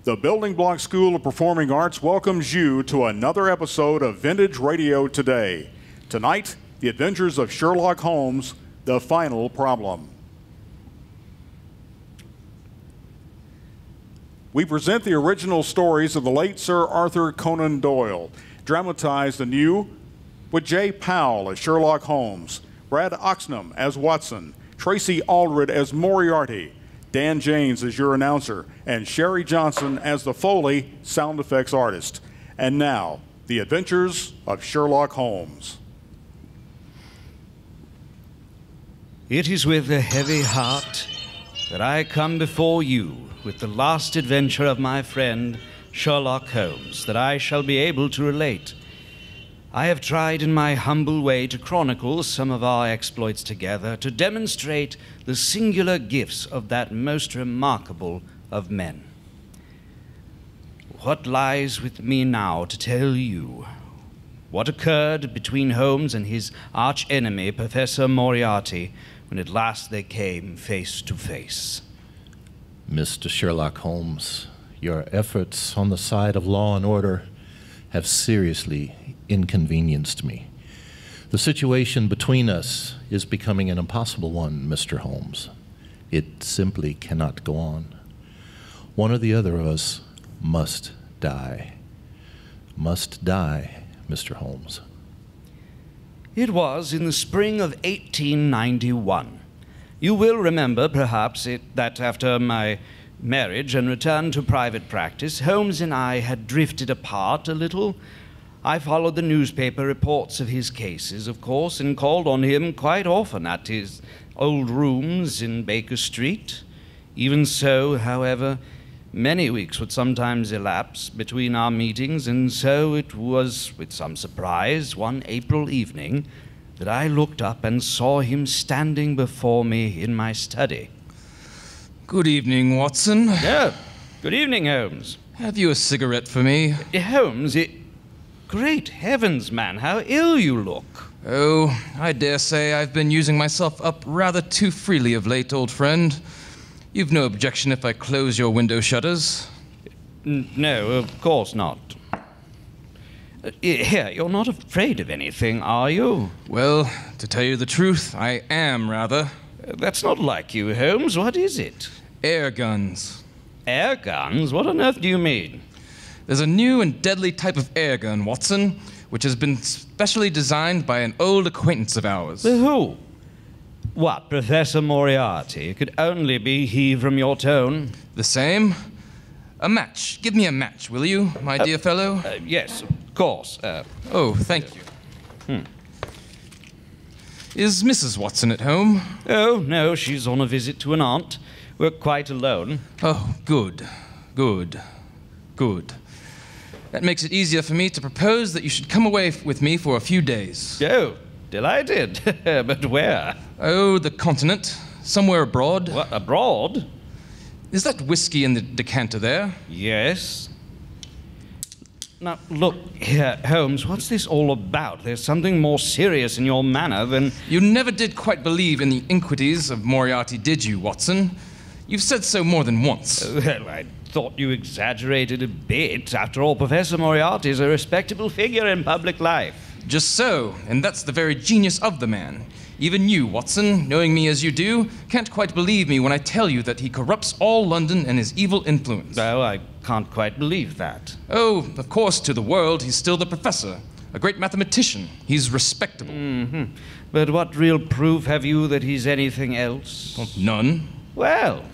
The Building Block School of Performing Arts welcomes you to another episode of Vintage Radio Today. Tonight, the adventures of Sherlock Holmes, The Final Problem. We present the original stories of the late Sir Arthur Conan Doyle, dramatized anew with J. Powell as Sherlock Holmes, Brad Oxam as Watson, Tracy Allred as Moriarty, Dan Jaynes as your announcer, and Sherry Johnson as the Foley sound effects artist. And now, the adventures of Sherlock Holmes. It is with a heavy heart that I come before you with the last adventure of my friend Sherlock Holmes that I shall be able to relate. I have tried in my humble way to chronicle some of our exploits together, to demonstrate the singular gifts of that most remarkable of men. What lies with me now to tell you? What occurred between Holmes and his arch-enemy, Professor Moriarty, when at last they came face to face. Mr. Sherlock Holmes, your efforts on the side of law and order have seriously inconvenienced me. The situation between us is becoming an impossible one, Mr. Holmes. It simply cannot go on. One or the other of us must die. Must die, Mr. Holmes. It was in the spring of 1891. You will remember, perhaps, that after my marriage and return to private practice, Holmes and I had drifted apart a little. I followed the newspaper reports of his cases, of course, and called on him quite often at his old rooms in Baker Street. Even so, however, many weeks would sometimes elapse between our meetings, and so it was with some surprise one April evening that I looked up and saw him standing before me in my study. Good evening, Watson. Oh, good evening, Holmes. Have you a cigarette for me? Holmes, great heavens, man, how ill you look. Oh, I dare say I've been using myself up rather too freely of late, old friend. You've no objection if I close your window shutters? No, of course not. Here, you're not afraid of anything, are you? Well, to tell you the truth, I am, rather. That's not like you, Holmes. What is it? Air guns. Air guns? What on earth do you mean? There's a new and deadly type of air gun, Watson, which has been specially designed by an old acquaintance of ours. Who? What, Professor Moriarty? It could only be he from your tone. The same? A match. Give me a match, will you, my dear fellow? Yes, of course. Oh, thank you. Is Mrs. Watson at home? Oh, no, she's on a visit to an aunt. We're quite alone. Oh, good. Good. Good. That makes it easier for me to propose that you should come away with me for a few days. Oh, delighted. But where? Oh, the continent. Somewhere abroad. What, abroad? Is that whiskey in the decanter there? Yes. Now, look here, Holmes, what's this all about? There's something more serious in your manner than... You never did quite believe in the iniquities of Moriarty, did you, Watson? You've said so more than once. Well, I thought you exaggerated a bit. After all, Professor Moriarty is a respectable figure in public life. Just so, and that's the very genius of the man. Even you, Watson, knowing me as you do, can't quite believe me when I tell you that he corrupts all London and his evil influence. Oh, I can't quite believe that. Oh, of course, to the world, he's still the professor. A great mathematician. He's respectable. Mm-hmm. But what real proof have you that he's anything else? Well, none. Well,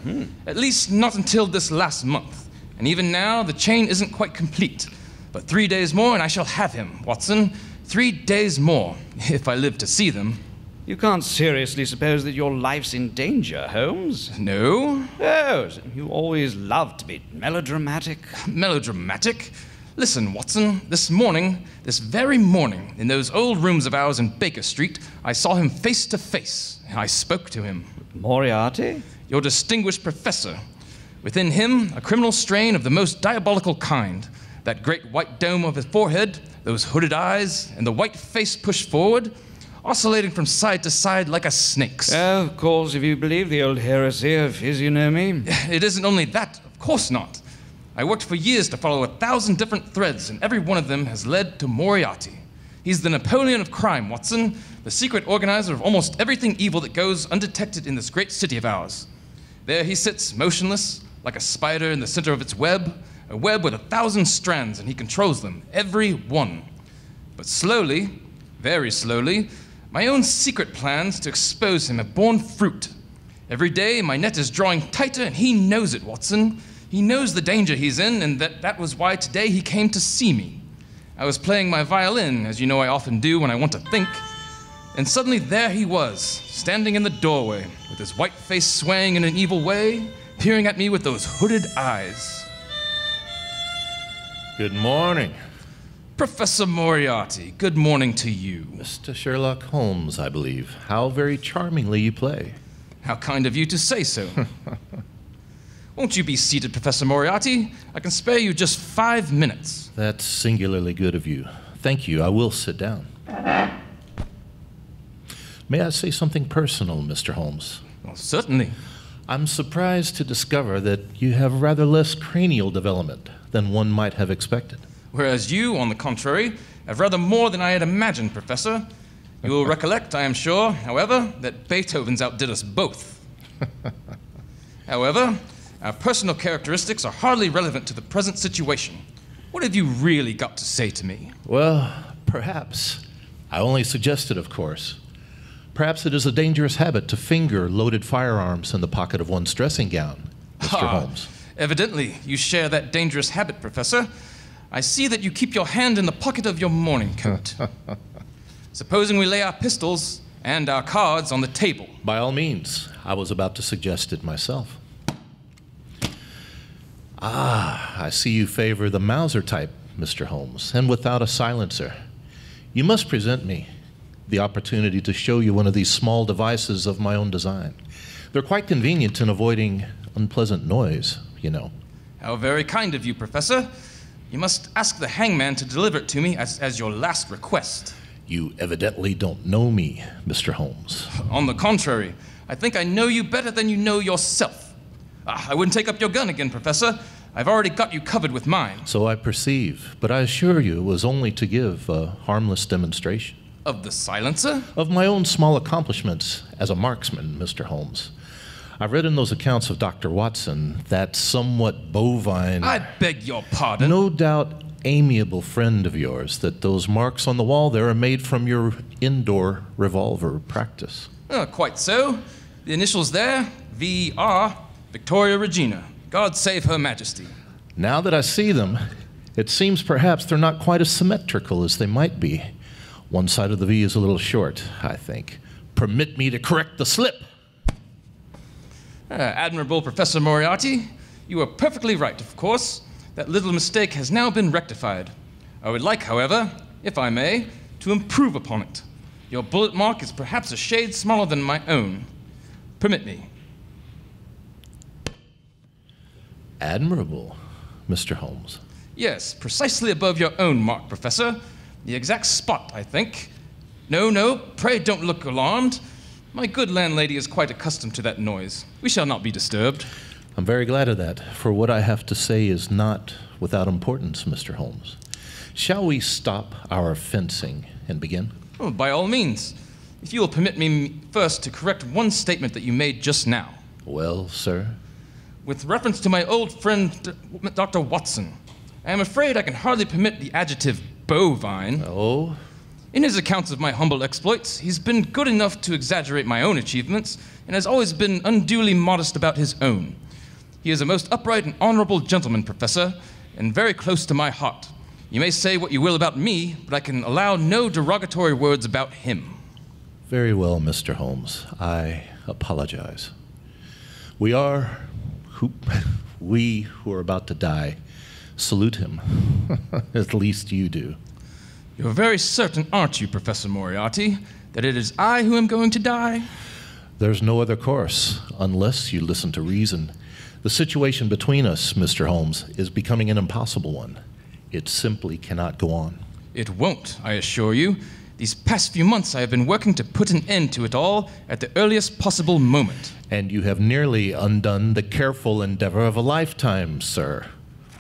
At least not until this last month. And even now, the chain isn't quite complete. But 3 days more and I shall have him, Watson. 3 days more, if I live to see them. You can't seriously suppose that your life's in danger, Holmes? No? Oh, you always loved to be melodramatic. Melodramatic? Listen, Watson, this morning, this very morning, in those old rooms of ours in Baker Street, I saw him face to face. I spoke to him. Moriarty? Your distinguished professor. Within him, a criminal strain of the most diabolical kind. That great white dome of his forehead, those hooded eyes, and the white face pushed forward, oscillating from side to side like a snake's. Of course, if you believe the old heresy of physiognomy. It isn't only that, of course not. I worked for years to follow 1,000 different threads, and every one of them has led to Moriarty. He's the Napoleon of crime, Watson, the secret organizer of almost everything evil that goes undetected in this great city of ours. There he sits, motionless, like a spider in the center of its web, a web with 1,000 strands, and he controls them, every one. But slowly, very slowly, my own secret plans to expose him have borne fruit. Every day, my net is drawing tighter, and he knows it, Watson. He knows the danger he's in, and that was why today he came to see me. I was playing my violin, as you know I often do when I want to think, and suddenly there he was, standing in the doorway, with his white face swaying in an evil way, peering at me with those hooded eyes. Good morning. Professor Moriarty, good morning to you. Mr. Sherlock Holmes, I believe. How very charmingly you play. How kind of you to say so. Won't you be seated, Professor Moriarty? I can spare you just 5 minutes. That's singularly good of you. Thank you. I will sit down. May I say something personal, Mr. Holmes? Well, certainly. I'm surprised to discover that you have rather less cranial development than one might have expected. Whereas you, on the contrary, have rather more than I had imagined, Professor. You will recollect, I am sure, however, that Beethoven's outdid us both. However, our personal characteristics are hardly relevant to the present situation. What have you really got to say to me? Well, perhaps. I only suggested, of course. Perhaps it is a dangerous habit to finger loaded firearms in the pocket of one's dressing gown, Mr. Holmes. Evidently, you share that dangerous habit, Professor. I see that you keep your hand in the pocket of your morning coat. Supposing we lay our pistols and our cards on the table. By all means. I was about to suggest it myself. Ah, I see you favor the Mauser type, Mr. Holmes, and without a silencer. You must present me the opportunity to show you one of these small devices of my own design. They're quite convenient in avoiding unpleasant noise, you know. How very kind of you, Professor. You must ask the hangman to deliver it to me as your last request. You evidently don't know me, Mr. Holmes. On the contrary, I think I know you better than you know yourself. I wouldn't take up your gun again, Professor. I've already got you covered with mine. So I perceive, but I assure you it was only to give a harmless demonstration. Of the silencer? Of my own small accomplishments as a marksman, Mr. Holmes. I've read in those accounts of Dr. Watson, that somewhat bovine... I beg your pardon? No doubt amiable friend of yours, that those marks on the wall there are made from your indoor revolver practice. Quite so. The initials there, V.R., Victoria Regina. God save Her Majesty. Now that I see them, it seems perhaps they're not quite as symmetrical as they might be. One side of the V is a little short, I think. Permit me to correct the slip. Admirable Professor Moriarty. You are perfectly right, of course. That little mistake has now been rectified. I would like, however, if I may, to improve upon it. Your bullet mark is perhaps a shade smaller than my own. Permit me. Admirable, Mr. Holmes. Yes, precisely above your own mark, Professor. The exact spot, I think. No, pray don't look alarmed. My good landlady is quite accustomed to that noise. We shall not be disturbed. I'm very glad of that, for what I have to say is not without importance, Mr. Holmes. Shall we stop our fencing and begin? Oh, by all means. If you will permit me first to correct one statement that you made just now. Well, sir? With reference to my old friend, Dr. Watson, I am afraid I can hardly permit the adjective bovine. Oh? In his accounts of my humble exploits, he's been good enough to exaggerate my own achievements and has always been unduly modest about his own. He is a most upright and honorable gentleman, Professor, and very close to my heart. You may say what you will about me, but I can allow no derogatory words about him. Very well, Mr. Holmes. I apologize. We who are about to die salute him. At least you do. You're very certain, aren't you, Professor Moriarty, that it is I who am going to die? There's no other course, unless you listen to reason. The situation between us, Mr. Holmes, is becoming an impossible one. It simply cannot go on. It won't, I assure you. These past few months I have been working to put an end to it all at the earliest possible moment. And you have nearly undone the careful endeavor of a lifetime, sir.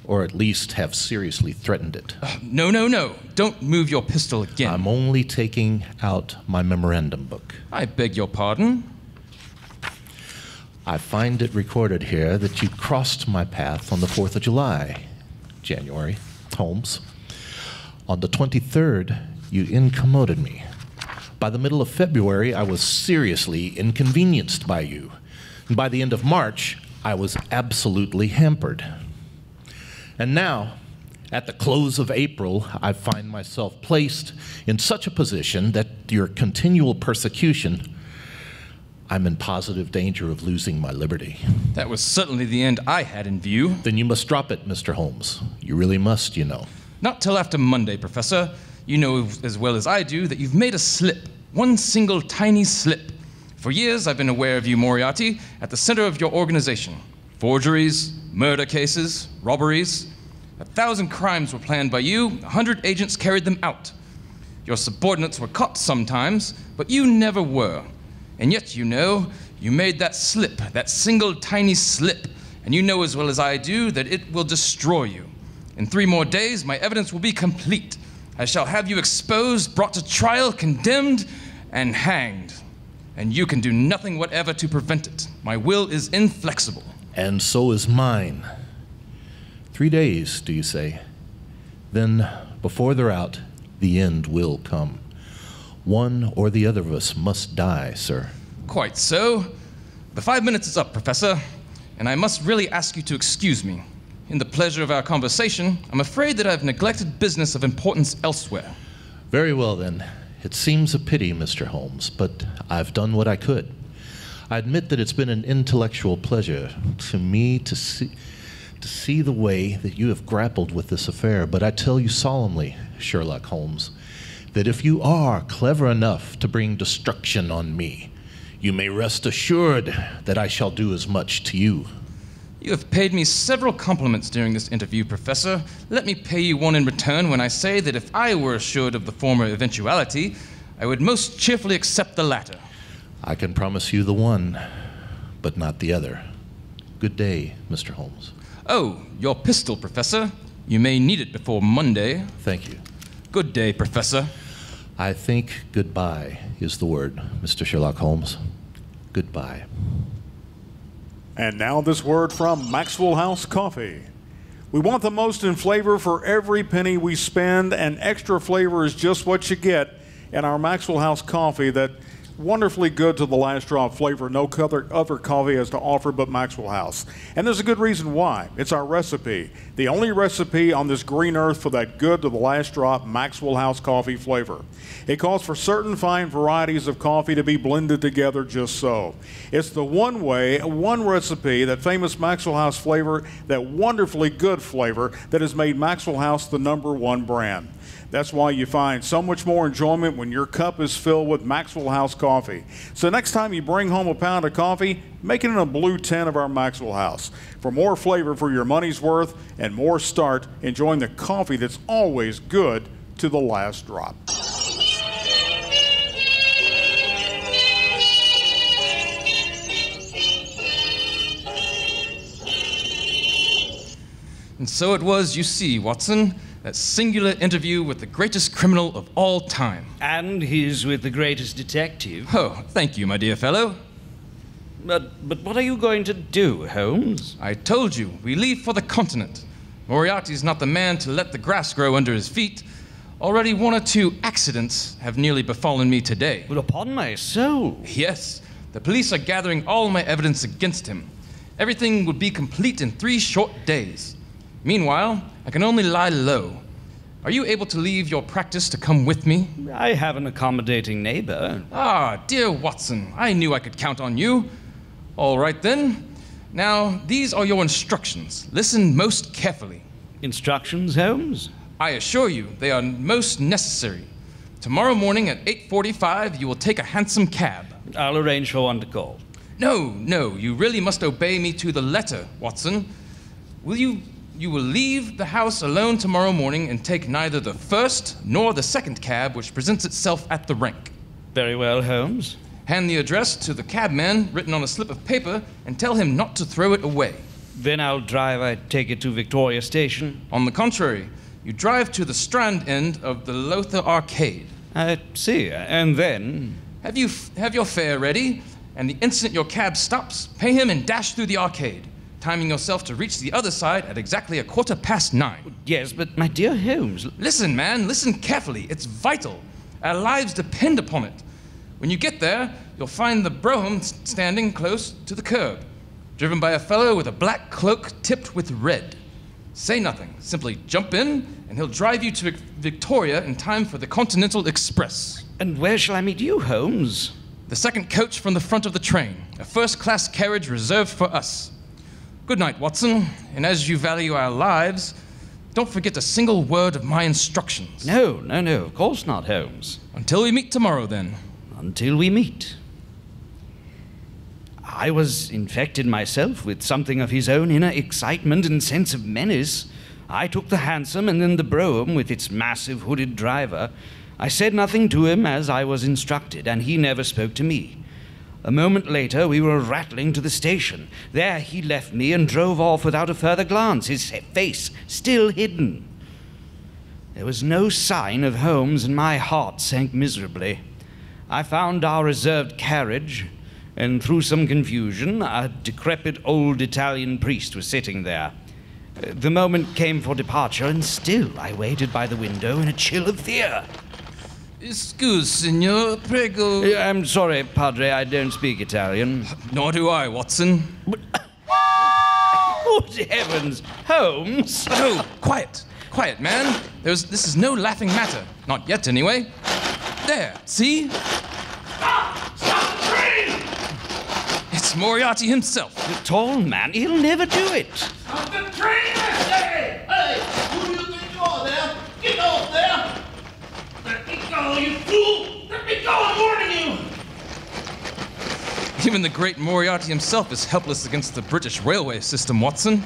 or at least have seriously threatened it. No, no, no. Don't move your pistol again. I'm only taking out my memorandum book. I beg your pardon? I find it recorded here that you crossed my path on the 4th of July, January, Holmes. On the 23rd, you incommoded me. By the middle of February, I was seriously inconvenienced by you. And by the end of March, I was absolutely hampered. And now, at the close of April, I find myself placed in such a position that your continual persecution, I'm in positive danger of losing my liberty. That was certainly the end I had in view. Then you must drop it, Mr. Holmes. You really must, you know. Not till after Monday, Professor. You know as well as I do that you've made a slip. One single tiny slip. For years, I've been aware of you, Moriarty, at the center of your organization. Forgeries, murder cases, robberies. 1,000 crimes were planned by you. 100 agents carried them out. Your subordinates were caught sometimes, but you never were. And yet, you know, you made that slip, that single tiny slip. And you know as well as I do that it will destroy you. In 3 more days, my evidence will be complete. I shall have you exposed, brought to trial, condemned, and hanged. And you can do nothing whatever to prevent it. My will is inflexible. And so is mine. 3 days, do you say? Then, before they're out, the end will come. One or the other of us must die, sir. Quite so. The 5 minutes is up, Professor, and I must really ask you to excuse me. In the pleasure of our conversation, I'm afraid that I've neglected business of importance elsewhere. Very well, then. It seems a pity, Mr. Holmes, but I've done what I could. I admit that it's been an intellectual pleasure to me to see the way that you have grappled with this affair, but I tell you solemnly, Sherlock Holmes, that if you are clever enough to bring destruction on me, you may rest assured that I shall do as much to you. You have paid me several compliments during this interview, Professor. Let me pay you one in return when I say that if I were assured of the former eventuality, I would most cheerfully accept the latter. I can promise you the one, but not the other. Good day, Mr. Holmes. Oh, your pistol, Professor. You may need it before Monday. Thank you. Good day, Professor. I think goodbye is the word, Mr. Sherlock Holmes. Goodbye. And now this word from Maxwell House Coffee. We want the most in flavor for every penny we spend, and extra flavor is just what you get in our Maxwell House Coffee, that wonderfully good to the last drop flavor no other coffee has to offer but Maxwell House. And there's a good reason why. It's our recipe. The only recipe on this green earth for that good to the last drop Maxwell House coffee flavor. It calls for certain fine varieties of coffee to be blended together just so. It's the one way, one recipe, that famous Maxwell House flavor, that wonderfully good flavor that has made Maxwell House the #1 brand. That's why you find so much more enjoyment when your cup is filled with Maxwell House coffee. So next time you bring home a pound of coffee, make it in a blue tin of our Maxwell House. For more flavor for your money's worth and more start enjoying the coffee that's always good to the last drop. And so it was, you see, Watson, that singular interview with the greatest criminal of all time. And he's with the greatest detective. Oh, thank you, my dear fellow. But what are you going to do, Holmes? I told you, we leave for the continent. Moriarty's not the man to let the grass grow under his feet. Already 1 or 2 accidents have nearly befallen me today. But upon my soul. Yes, the police are gathering all my evidence against him. Everything would be complete in 3 short days. Meanwhile, I can only lie low. Are you able to leave your practice to come with me? I have an accommodating neighbor. Ah, dear Watson, I knew I could count on you. All right, then. Now, these are your instructions. Listen most carefully. Instructions, Holmes? I assure you, they are most necessary. Tomorrow morning at 8:45, you will take a hansom cab. I'll arrange for one to call. No, you really must obey me to the letter, Watson. You will leave the house alone tomorrow morning and take neither the first nor the second cab which presents itself at the rank. Very well, Holmes. Hand the address to the cabman written on a slip of paper and tell him not to throw it away. Then I'll drive, I take it, to Victoria Station. On the contrary, you drive to the Strand end of the Lotha Arcade. I see, and then? Have your fare ready, and the instant your cab stops, pay him and dash through the arcade, timing yourself to reach the other side at exactly 9:15. Yes, but my dear Holmes... Listen, man, listen carefully. It's vital. Our lives depend upon it. When you get there, you'll find the brougham standing close to the curb, driven by a fellow with a black cloak tipped with red. Say nothing. Simply jump in, and he'll drive you to Victoria in time for the Continental Express. And where shall I meet you, Holmes? The second coach from the front of the train, a first-class carriage reserved for us. Good night, Watson, and as you value our lives, don't forget a single word of my instructions. No, of course not, Holmes. Until we meet tomorrow, then. Until we meet. I was infected myself with something of his own inner excitement and sense of menace. I took the hansom and then the brougham with its massive hooded driver. I said nothing to him as I was instructed, and he never spoke to me. A moment later, we were rattling to the station. There he left me and drove off without a further glance, his face still hidden. There was no sign of Holmes, and my heart sank miserably. I found our reserved carriage, and through some confusion, a decrepit old Italian priest was sitting there. The moment came for departure, and still I waited by the window in a chill of fear. Excuse, signor, prego. I'm sorry, Padre, I don't speak Italian. Nor do I, Watson. Good heavens, Holmes! Oh, quiet, man. This is no laughing matter. Not yet, anyway. There, see? Stop the train! It's Moriarty himself. The tall man, he'll never do it. Stop the train, I say! Hey, who do you think you are there? Get off there! Let me go, you fool! Let me go, I'm warning you! Even the great Moriarty himself is helpless against the British railway system, Watson.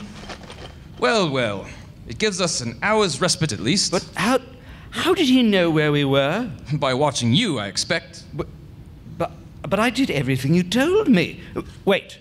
Well, it gives us an hour's respite at least. But how did he know where we were? By watching you, I expect. But I did everything you told me. Wait,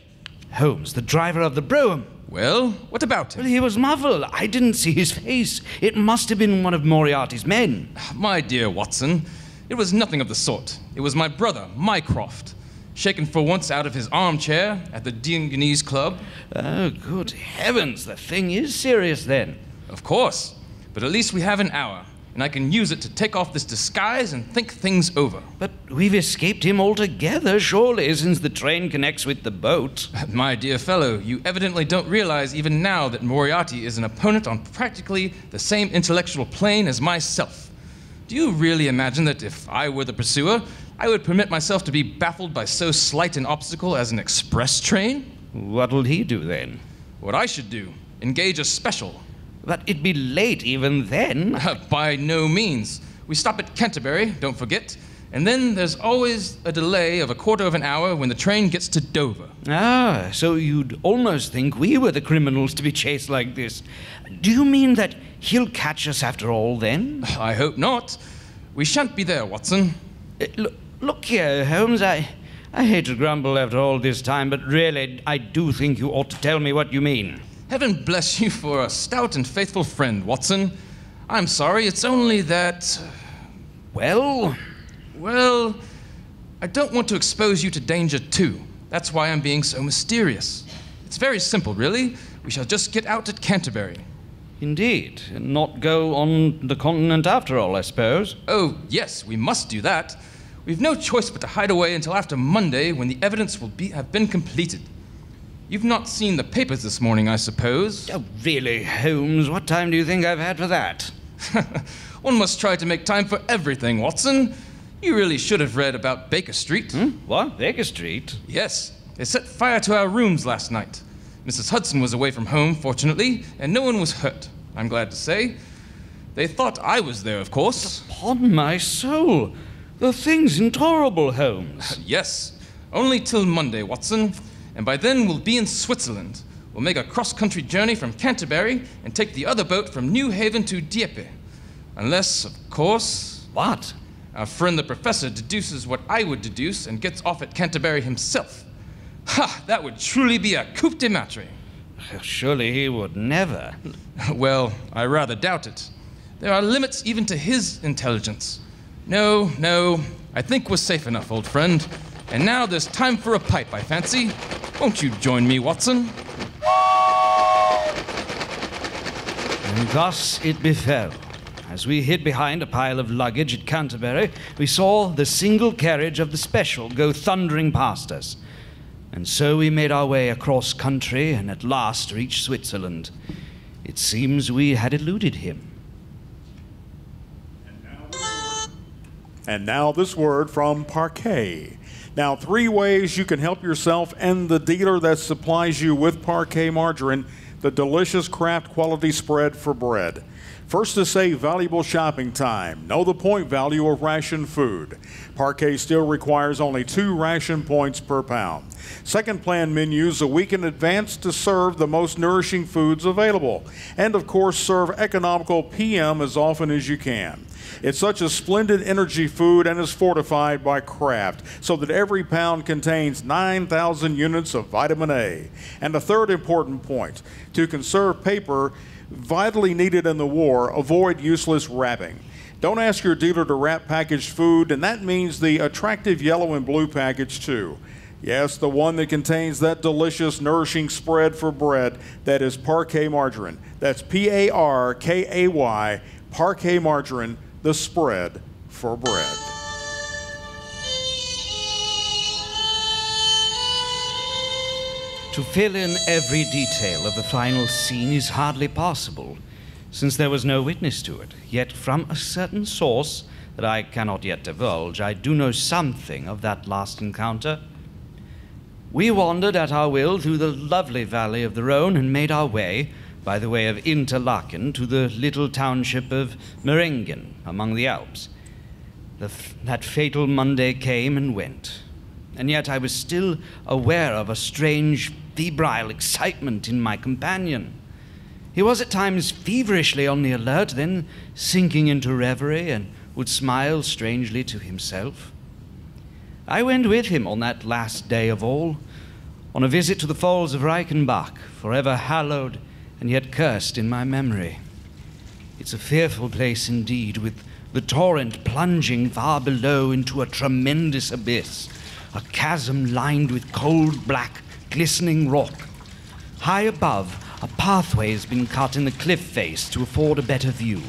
Holmes, the driver of the brougham. Well, what about him? Well, he was muffled. I didn't see his face. It must have been one of Moriarty's men. My dear Watson, it was nothing of the sort. It was my brother, Mycroft, shaken for once out of his armchair at the Diogenes Club. Oh, good heavens, the thing is serious then. Of course, but at least we have an hour, and I can use it to take off this disguise and think things over. But we've escaped him altogether, surely, since the train connects with the boat. My dear fellow, you evidently don't realize even now that Moriarty is an opponent on practically the same intellectual plane as myself. Do you really imagine that if I were the pursuer, I would permit myself to be baffled by so slight an obstacle as an express train? What'll he do then? What I should do, engage a special. But it'd be late even then. By no means. We stop at Canterbury, don't forget, and then there's always a delay of 1/4 of an hour when the train gets to Dover. Ah, so you'd almost think we were the criminals to be chased like this. Do you mean that he'll catch us after all, then? I hope not. We shan't be there, Watson. Look here, Holmes, I hate to grumble after all this time, but really, I do think you ought to tell me what you mean. Heaven bless you for a stout and faithful friend, Watson. I'm sorry, it's only that... Well, I don't want to expose you to danger too. That's why I'm being so mysterious. It's very simple, really. We shall just get out at Canterbury. Indeed, and not go on the continent after all, I suppose. Oh, yes, we must do that. We've no choice but to hide away until after Monday, when the evidence will have been completed. You've not seen the papers this morning, I suppose? Oh, really, Holmes? What time do you think I've had for that? One must try to make time for everything, Watson. You really should have read about Baker Street. What? Baker Street? Yes. They set fire to our rooms last night. Mrs. Hudson was away from home, fortunately, and no one was hurt, I'm glad to say. They thought I was there, of course. Upon my soul, the thing's intolerable, Holmes. Yes. Only till Monday, Watson. And by then we'll be in Switzerland. We'll make a cross-country journey from Canterbury and take the other boat from New Haven to Dieppe. Unless, of course... What? Our friend the professor deduces what I would deduce and gets off at Canterbury himself. Ha! That would truly be a coup de maître. Surely he would never. Well, I rather doubt it. There are limits even to his intelligence. No, I think we're safe enough, old friend. And now there's time for a pipe, I fancy. Won't you join me, Watson? And thus it befell. As we hid behind a pile of luggage at Canterbury, we saw the single carriage of the special go thundering past us. And so we made our way across country and at last reached Switzerland. It seems we had eluded him. And now this word from Parquet. Now, 3 ways you can help yourself and the dealer that supplies you with Parquet margarine, the delicious craft quality spread for bread. First, to save valuable shopping time. Know the point value of ration food. Parquet still requires only 2 ration points per pound. Second, plan menus a week in advance to serve the most nourishing foods available. And of course, serve economical PM as often as you can. It's such a splendid energy food and is fortified by Kraft, so that every pound contains 9,000 units of vitamin A. And a third important point, to conserve paper vitally needed in the war, avoid useless wrapping. Don't ask your dealer to wrap packaged food, and that means the attractive yellow and blue package too. Yes, the one that contains that delicious, nourishing spread for bread that is Parquet margarine. That's Parkay, Parquet margarine, the spread for bread. To fill in every detail of the final scene is hardly possible, since there was no witness to it. Yet from a certain source that I cannot yet divulge, I do know something of that last encounter. We wandered at our will through the lovely valley of the Rhone and made our way, by the way of Interlaken, to the little township of Meiringen among the Alps. That fatal Monday came and went, and yet I was still aware of a strange, febrile excitement in my companion. He was at times feverishly on the alert, then sinking into reverie, and would smile strangely to himself. I went with him on that last day of all, on a visit to the falls of Reichenbach, forever hallowed and yet cursed in my memory. It's a fearful place indeed, with the torrent plunging far below into a tremendous abyss, a chasm lined with cold black, glistening rock. High above, a pathway has been cut in the cliff face to afford a better view,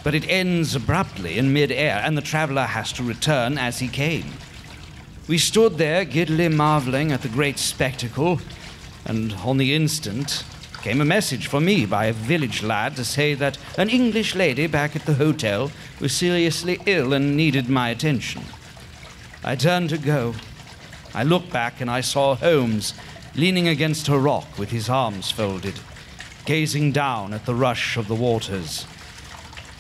but it ends abruptly in mid-air, and the traveler has to return as he came. We stood there, giddily marveling at the great spectacle, and on the instant came a message for me by a village lad to say that an English lady back at the hotel was seriously ill and needed my attention. I turned to go. I looked back and I saw Holmes leaning against a rock with his arms folded, gazing down at the rush of the waters.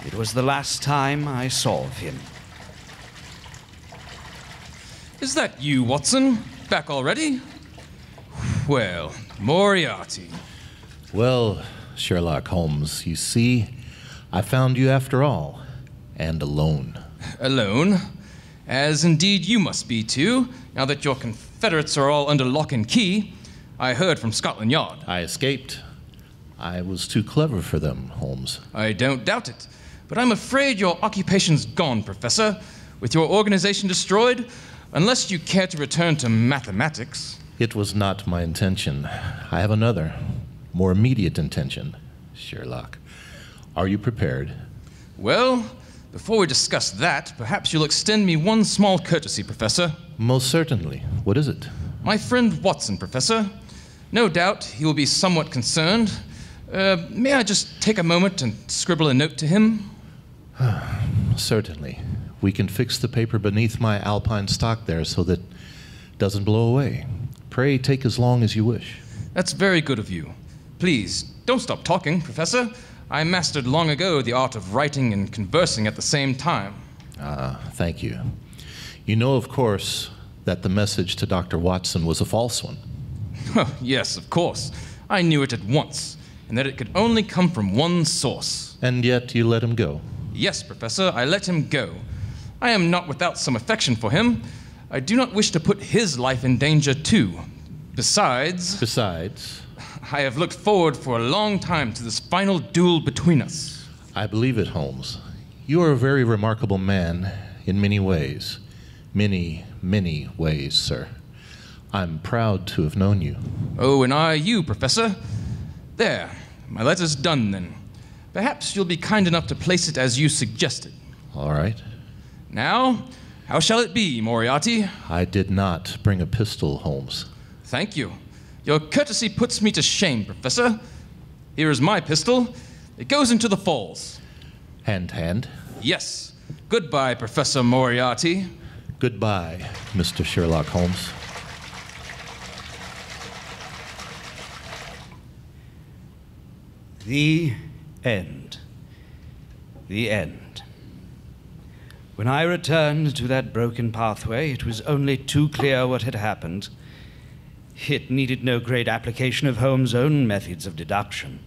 It was the last time I saw of him. Is that you, Watson? Back already? Well, Moriarty. Well, Sherlock Holmes, you see, I found you after all, and alone. Alone? As indeed you must be too, now that your Confederates are all under lock and key. I heard from Scotland Yard. I escaped. I was too clever for them, Holmes. I don't doubt it. But I'm afraid your occupation's gone, Professor. With your organization destroyed, unless you care to return to mathematics. It was not my intention. I have another, more immediate intention, Sherlock. Are you prepared? Well, before we discuss that, perhaps you'll extend me one small courtesy, Professor. Most certainly. What is it? My friend Watson, Professor. No doubt he will be somewhat concerned. May I just take a moment and scribble a note to him? Certainly. We can fix the paper beneath my alpine stock there so that it doesn't blow away. Pray take as long as you wish. That's very good of you. Please, don't stop talking, Professor. I mastered long ago the art of writing and conversing at the same time. Thank you. You know, of course, that the message to Dr. Watson was a false one. Yes, of course. I knew it at once, and that it could only come from one source. And yet you let him go. Yes, Professor, I let him go. I am not without some affection for him. I do not wish to put his life in danger, too. Besides... I have looked forward for a long time to this final duel between us. I believe it, Holmes. You are a very remarkable man in many ways. Many, many ways, sir. I'm proud to have known you. Oh, and I you, Professor. There, my letter's done then. Perhaps you'll be kind enough to place it as you suggested. All right. Now, how shall it be, Moriarty? I did not bring a pistol, Holmes. Thank you. Your courtesy puts me to shame, Professor. Here is my pistol. It goes into the falls. Hand to hand. Yes. Goodbye, Professor Moriarty. Goodbye, Mr. Sherlock Holmes. The end. The end. When I returned to that broken pathway, it was only too clear what had happened. It needed no great application of Holmes' own methods of deduction.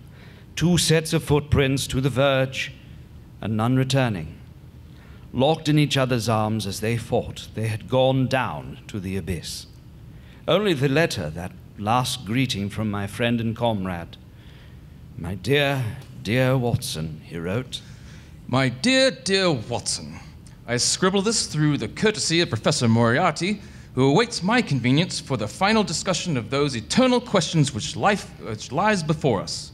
2 sets of footprints to the verge, and none returning. Locked in each other's arms as they fought, they had gone down to the abyss. Only the letter, that last greeting from my friend and comrade. "My dear, dear Watson," he wrote. My dear, dear Watson, I scribble this through the courtesy of Professor Moriarty, who awaits my convenience for the final discussion of those eternal questions which lies before us.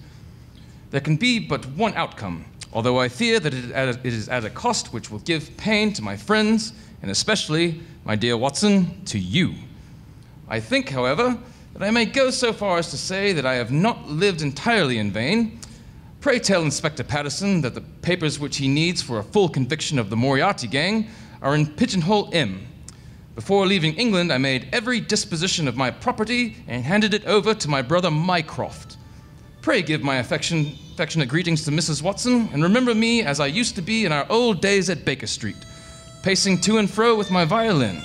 There can be but one outcome, although I fear that it is at a cost which will give pain to my friends, and especially, my dear Watson, to you. I think, however, that I may go so far as to say that I have not lived entirely in vain. Pray tell Inspector Patterson that the papers which he needs for a full conviction of the Moriarty gang are in Pigeonhole M. Before leaving England, I made every disposition of my property and handed it over to my brother Mycroft. Pray give my affectionate greetings to Mrs. Watson, and remember me as I used to be in our old days at Baker Street, pacing to and fro with my violin,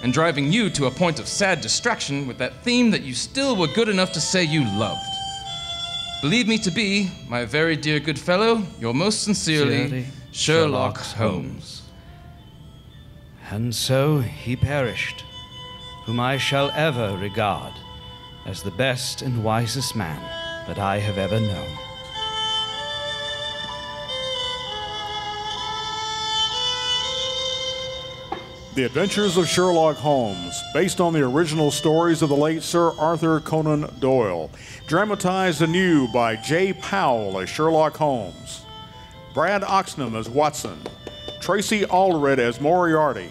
and driving you to a point of sad distraction with that theme that you still were good enough to say you loved. Believe me to be, my very dear good fellow, your most sincerely, Sherlock Holmes. And so he perished, whom I shall ever regard as the best and wisest man that I have ever known. The Adventures of Sherlock Holmes, based on the original stories of the late Sir Arthur Conan Doyle, dramatized anew by J. Powell as Sherlock Holmes, Brad Oxam as Watson, Tracy Allred as Moriarty,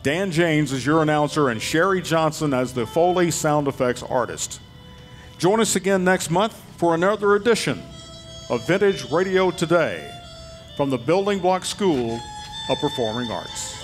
Dan Jaynes as your announcer, and Sherry Johnson as the Foley sound effects artist. Join us again next month for another edition of Vintage Radio Today from the Building Block School of Performing Arts.